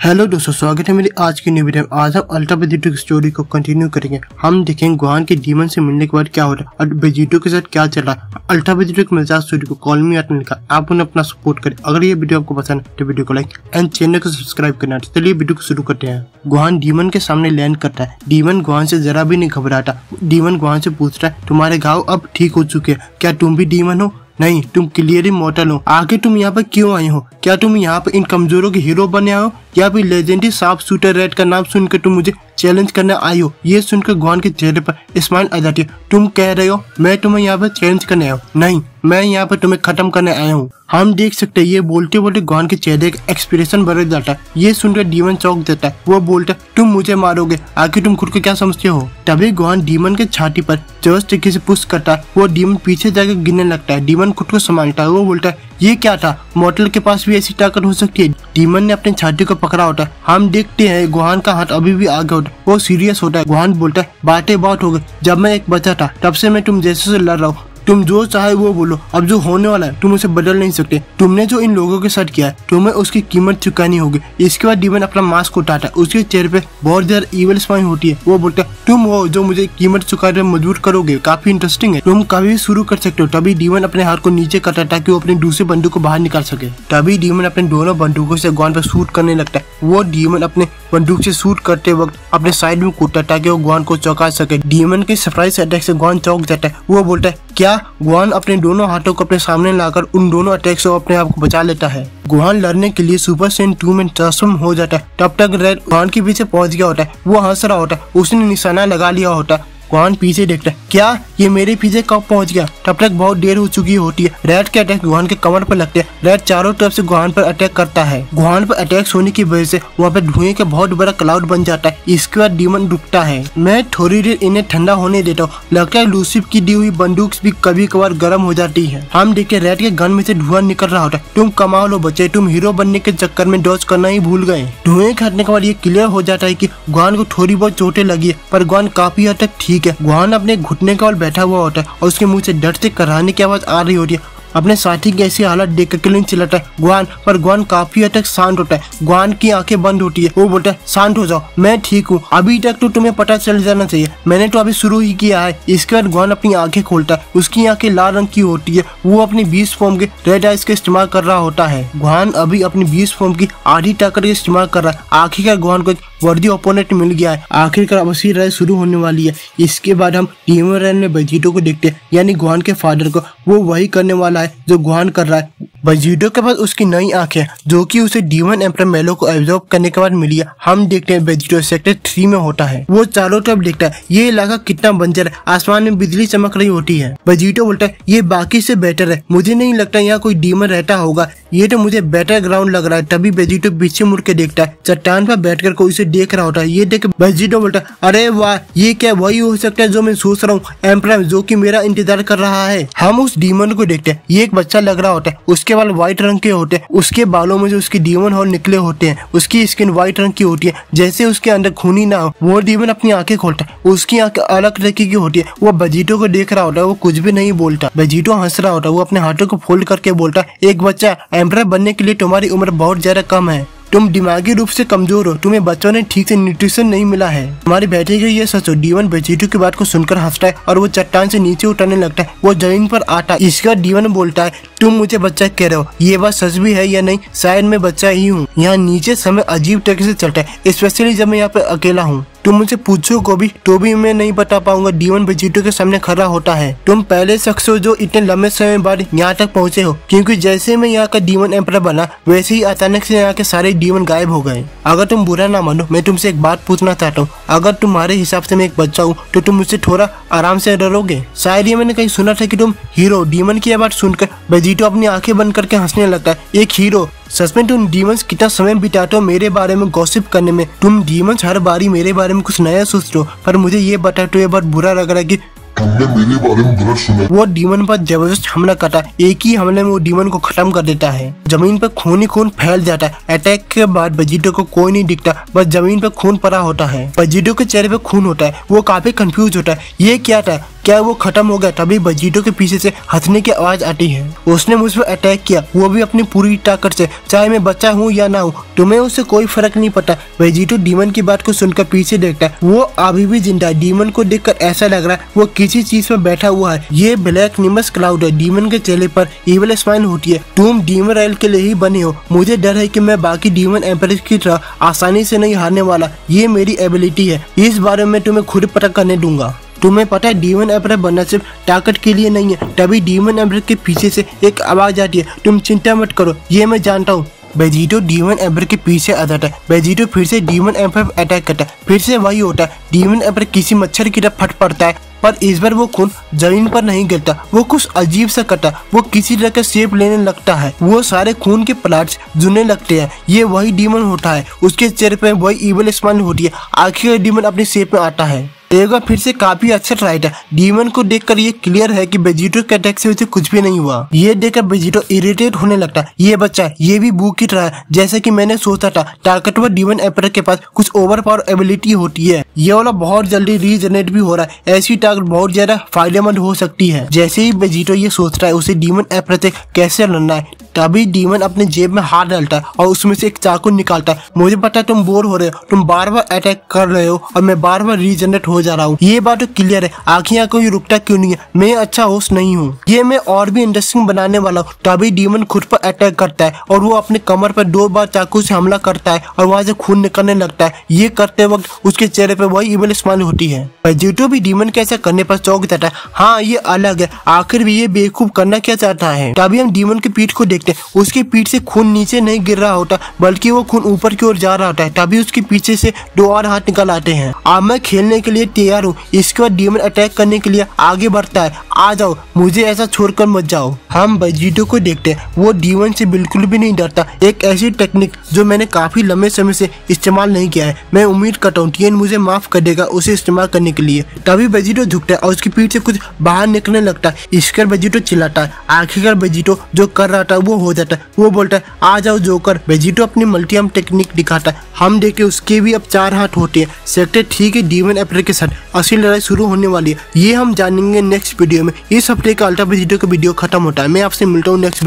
Hello दोस्तों, स्वागत है मेरी आज की न्यू वीडियो में। आज हम अल्ट्रा वेजिटो की स्टोरी को कंटिन्यू करेंगे। हम देखेंगे गोहान के डीमन से मिलने के बाद क्या हो रहा है और वेजिटो के साथ क्या चल रहा है। अल्ट्रा वेजिटो की मजेदार स्टोरी को कॉल मी आर्ट ने लिखा। आप उन्हें अपना सपोर्ट करें। अगर ये वीडियो आपको पसंद है तो वीडियो को लाइक एंड चैनल को सब्सक्राइब करना। चलिए वीडियो को शुरू करते हैं। गोहान डीमन के सामने लैंड करता है। डीमन गोहान से जरा भी नहीं घबराता। डीमन गोहान से पूछता है, तुम्हारे घाव अब ठीक हो चुके हैं, क्या तुम भी डीमन हो? नहीं, तुम क्लियरली मॉर्टल हो। आगे तुम यहाँ पर क्यों आए हो? क्या तुम यहाँ पर इन कमजोरों के हीरो बने हो या फिर लेजेंडरी साफ शूटर रेड का नाम सुनकर तुम मुझे चैलेंज करने आई हो? ये सुनकर गोहान के चेहरे पर स्माइल आ जाती है। तुम कह रहे हो मैं तुम्हें यहाँ पर चैलेंज करने आया हूँ? नहीं, मैं यहाँ पर तुम्हें खत्म करने आया हूँ। हम देख सकते हैं ये बोलते बोलते गोहान के चेहरे का एक्सप्रेशन बदल जाता है। ये सुनकर डीमन चौंक जाता है। वो बोलता है, तुम मुझे मारोगे? आखिर तुम खुद को क्या समझते हो? तभी गोहान डीमन के छाती पर जबरदस्त तरीके से पुश करता है। वो डीमन पीछे जाकर गिरने लगता है। डीमन खुद को संभालता है। वो बोलता है, ये क्या था? मॉर्टल के पास भी ऐसी ताकत हो सकती है? डीमन ने अपनी छाती को पकड़ा होता है। हम देखते हैं गोहान का हाथ अभी भी आगे होता है। वो सीरियस होता है। गोहान बोलता है, बातें बहुत हो गई। जब मैं एक बच्चा था तब से मैं तुम जैसे से लड़ रहा हूँ। तुम जो चाहे वो बोलो, अब जो होने वाला है तुम उसे बदल नहीं सकते। तुमने जो इन लोगों के साथ किया है तुम्हें उसकी कीमत चुकानी होगी। इसके बाद डीमन अपना मास्क उठाता है। उसके चेहरे पे बहुत ज्यादा ईविल स्माइल होती है। वो बोलता है, तुम हो जो मुझे कीमत चुकाने में मजबूर करोगे। काफी इंटरेस्टिंग है, तुम कभी भी शुरू कर सकते हो। तभी डीमन अपने हाथ को नीचे करता है ताकि वो अपनी दूसरी बंदूक को बाहर निकाल सके। तभी डीमन अपने दोनों बंदूकों से गोहान पर शूट करने लगता है। वो डीमन अपने बंदूक से शूट करते वक्त अपने साइड में कूदता है ताकि वो गोहान को चौंका सके। डीमन के सरप्राइज अटैक से गोहान चौंक जाता है। वो बोलता है, क्या? गोहान अपने दोनों हाथों को अपने सामने लाकर उन दोनों अटैक से अपने आप को बचा लेता है। गोहान लड़ने के लिए सुपर सेन 2 में ट्रांसफॉर्म हो जाता है। तब तक रेड गोहान के पीछे पहुंच गया होता है। वो हंस रहा होता है। उसने निशाना लगा लिया होता है। गोहान पीछे देखता है, क्या ये मेरे पीछे कब पहुंच गया? तब तक बहुत देर हो चुकी होती है। रेड के अटैक गोहान के कमर पर लगते हैं। रेड चारों तरफ से गोहान पर अटैक करता है। गोहान पर अटैक होने की वजह से वहाँ पे धुएं का बहुत बड़ा क्लाउड बन जाता है। इसके बाद डीमन रुकता है। मैं थोड़ी देर इन्हें ठंडा होने देता हूँ। लगता है लूसिफ की दी हुई बंदूक भी कभी कभार गर्म हो जाती है। हम देखते रेड के गन में से धुआं निकल रहा होता है। तुम कमाल हो बच्चे, तुम हीरो बनने के चक्कर में डॉज करना ही भूल गए। धुएं हटने के बाद ये क्लियर हो जाता है कि गोहान को थोड़ी बहुत चोटें लगी है, पर गोहान काफी हद तक ठीक है। गोहान अपने घुटने के बल बैठा हुआ होता है और उसके मुंह से डर से कराहने की आवाज आ रही होती है। अपने साथी की ऐसी हालत देख कर किलिंग चिल्लाता है गोहान, पर गोहान काफी हद तक शांत होता है। गोहान की आंखें बंद होती है। वो बोलता है, शांत हो जाओ, मैं ठीक हूँ। अभी तक तो तुम्हें पता चल जाना चाहिए, मैंने तो अभी शुरू ही किया है। इसके बाद गोहान अपनी आंखें खोलता है। उसकी आंखें लाल रंग की होती है। वो अपनी 20 फॉर्म के रेड आइस का इस्तेमाल कर रहा होता है। गोहान अभी अपनी 20 फॉर्म की आधी ताकत का इस्तेमाल कर रहा है। आखिरकार गोहान को एक वर्दी ओपोनेंट मिल गया है। आखिरकार अब असली लड़ाई शुरू होने वाली है। इसके बाद हम डीमन रेड में वेजिटो को देखते हैं, यानी गोहान के फादर को। वो वही करने वाला है जो गोहान कर रहा है। वेजिटो के पास उसकी नई आंखें जो कि उसे डीमन एम्परर मेलो को एब्जॉर्ब करने के बाद मिली है। हम देखते हैं वेजिटो सेक्टर 3 में होता है। वो चारों तरफ देखता है, ये इलाका कितना बंजर है। आसमान में बिजली चमक रही होती है। वेजिटो बोलता है, ये बाकी से बेटर है। मुझे नहीं लगता यहाँ कोई डीमन रहता होगा। ये तो मुझे बेटर ग्राउंड लग रहा है। तभी वेजिटो पीछे मुड़ के देखता है। चट्टान पर बैठकर कोई उसे देख रहा होता है। ये देख वेजिटो बोलता है, अरे वाह, ये क्या वही हो सकता है जो मैं सोच रहा हूँ, एम्परर जो कि मेरा इंतजार कर रहा है। हम उस डीमन को देखते हैं। ये एक बच्चा लग रहा होता है। उसके बाल व्हाइट रंग के होते हैं। उसके बालों में जो उसके डीमन हॉर्न निकले होते हैं। उसकी स्किन व्हाइट रंग की होती है, जैसे उसके अंदर खूनी ना हो। वो डीमन अपनी आंखें खोलता है। उसकी आंखें अलग तरीके की होती है। वो वेजिटो को देख रहा होता है। वो कुछ भी नहीं बोलता। वेजिटो हंस रहा होता है। वो अपने हाथों को फोल्ड करके बोलता है, एक बच्चा, एम्परर बनने के लिए तुम्हारी उम्र बहुत ज्यादा कम है। तुम दिमागी रूप से कमजोर हो। तुम्हें बच्चों ने ठीक से न्यूट्रिशन नहीं मिला है। तुम्हारी बैठे गई ये सच हो। डीमन वेजिटो की बात को सुनकर हंसता है और वो चट्टान से नीचे उतरने लगता है। वो जमीन पर आता है। इसके बाद डीमन बोलता है, तुम मुझे बच्चा कह रहे हो, ये बात सच भी है या नहीं? शायद मैं बच्चा ही हूँ। यहाँ नीचे समय अजीब तरीके से चलता है, स्पेशली जब मैं यहाँ पे अकेला हूँ। तुम मुझे पूछो को भी तो भी मैं नहीं बता पाऊंगा। डीमन वेजिटो के सामने खड़ा होता है। तुम पहले शख्स हो जो इतने लंबे समय बाद यहाँ तक पहुँचे हो, क्योंकि जैसे मैं यहाँ का डीमन एम्परर बना वैसे ही अचानक से यहाँ के सारे डीमन गायब हो गए। अगर तुम बुरा ना मानो, मैं तुमसे एक बात पूछना चाहता हूँ। अगर तुम्हारे हिसाब से मैं एक बच्चा हूँ तो तुम मुझसे थोड़ा आराम से डरोगे? शायद ये मैंने कहीं सुना था कि तुम हीरो। डीमन की बात सुनकर वेजिटो अपनी आंखें बंद करके हंसने लगता है। एक हीरो? सच में तुम डीमंस कितना समय बिताते हो मेरे बारे में गॉसिप करने में। तुम डीमंस हर बारी मेरे बारे में कुछ नया सोचते हो, पर मुझे ये बताते हुए बहुत बुरा लग रहा है कि तुमने मेरे बारे में गलत सुना। वो डीमन पर जबरदस्त हमला करता है। एक ही हमले में वो डीमन को खत्म कर देता है। जमीन पर खून ही खून फैल जाता है। अटैक के बाद वेजिटो को कोई नहीं दिखता, बस जमीन पर खून पड़ा होता है। वेजिटो के चेहरे पे खून होता है। वो काफी कंफ्यूज होता है। ये क्या था? क्या वो खत्म हो गया? तभी वेजिटो के पीछे से हंसने की आवाज आती है। उसने मुझ पर अटैक किया, वो भी अपनी पूरी ताकत से, चाहे मैं बच्चा हूँ या ना हूँ, तुम्हें उससे कोई फर्क नहीं पड़ता। वेजिटो डीमन की बात को सुनकर पीछे देखता है, वो अभी भी जिंदा है। डीमन को देखकर ऐसा लग रहा है वो किसी चीज पर बैठा हुआ है। ये ब्लैक निमस क्लाउड है। डीमन के चेहरे पर इविल स्माइल होती है। तुम डीमन रॉयल के लिए ही बने हो। मुझे डर है कि मैं बाकी डीमन एम्परर की तरह आसानी से नहीं हारने वाला। ये मेरी एबिलिटी है, इस बारे में तुम्हें खुद पता करने दूंगा। तुम्हें पता है डीमन एम्परर बनना सिर्फ ताकत के लिए नहीं है। तभी डीमन एम्परर के पीछे से एक आवाज आती है, तुम चिंता मत करो, ये मैं जानता हूँ। वेजिटो डीमन एम्परर के पीछे आ जाता है। वेजिटो फिर से डीमन एम्परर पर अटैक करता है। फिर से वही होता है, डीमन एम्परर किसी मच्छर की तरफ फट पड़ता है, पर इस बार वो खून जमीन पर नहीं गिरता। वो कुछ अजीब सा करता, वो किसी तरह का शेप लेने लगता है। वो सारे खून के प्लाट्स जुड़ने लगते हैं। ये वही डीमन होता है, उसके चेहरे पे वही इविल स्माइल होती है। आखिर डीमन अपनी शेप में आता है। एक बार फिर से काफी अच्छा ट्राई था। डीमन को देखकर ये क्लियर है कि वेजिटो के अटैक से उसे कुछ भी नहीं हुआ। ये देखकर वेजिटो इरिटेट होने लगता। ये बच्चा ये भी भूख की तरह है, जैसे कि मैंने सोचा था। ताकतवर डीमन एम्परर के पास कुछ ओवर पावर एबिलिटी होती है। ये वाला बहुत जल्दी रीजनरेट भी हो रहा है। ऐसी ताकत बहुत ज्यादा फायदेमंद हो सकती है। जैसे ही वेजिटो ये सोच रहा है उसे डीमन एम्परर से कैसे लड़ना है, तभी डीमन अपने जेब में हाथ डालता है और उसमें से एक चाकू निकालता है। मुझे पता है तुम बोर हो रहे हो, तुम बार बार अटैक कर रहे हो और मैं बार बार रीजनरेट हो जा रहा हूँ। ये बात तो क्लियर है, आखिर कोई रुकता क्यों नहीं है। मैं अच्छा होस्ट नहीं हूँ, ये मैं और भी इंटरेस्टिंग बनाने वाला हूँ। तभी डीमन खुद पर अटैक करता है और वो अपने कमर पर 2 बार चाकू से हमला करता है और वहाँ से खून निकलने लगता है। ये करते वक्त उसके चेहरे पर वही इविल स्माइल होती है। वेजिटो भी डीमन के ऐसा करने पर चौंक जाता है। हाँ, ये अलग है, आखिर भी ये बेवकूफ करना क्या चाहता है। तभी हम डीमन की पीठ को देखते हैं। उसकी पीठ से खून नीचे नहीं गिर रहा होता, बल्कि वो खून ऊपर की ओर जा रहा होता है। तभी उसके पीछे से 2 और हाथ निकल आते हैं। अब मैं खेलने के लिए तैयार हूँ। इसके बाद डीमन अटैक करने के लिए आगे बढ़ता है। आ जाओ, मुझे ऐसा छोड़कर मत जाओ। हम वेजिटो को देखते हैं, वो डीमन से बिल्कुल भी नहीं डरता। एक ऐसी टेक्निक जो मैंने काफी लंबे समय से इस्तेमाल नहीं किया है। मैं उम्मीद करता हूँ डीमन मुझे माफ कर देगा उसे इस्तेमाल करने के लिए। तभी वेजिटो झुकता है और उसकी पीठ से कुछ बाहर निकलने लगता है। इसकर वेजिटो चिल्लाता है। आखिरकार वेजिटो जो कर रहा था वो हो जाता है। वो बोलता है, आ जाओ जोकर। वेजिटो अपनी मल्टी आर्म टेक्निक दिखाता है। हम देखे उसके भी अब 4 हाथ होते हैं। सेक्टर 3 के डीमन एम्परर के साथ असली लड़ाई शुरू होने वाली है। ये हम जानेंगे नेक्स्ट वीडियो में। इस हफ्ते का अल्ट्रा वेजिटो का वीडियो खत्म होता है। मैं आपसे मिलता हूँ नेक्स्ट वीडियो।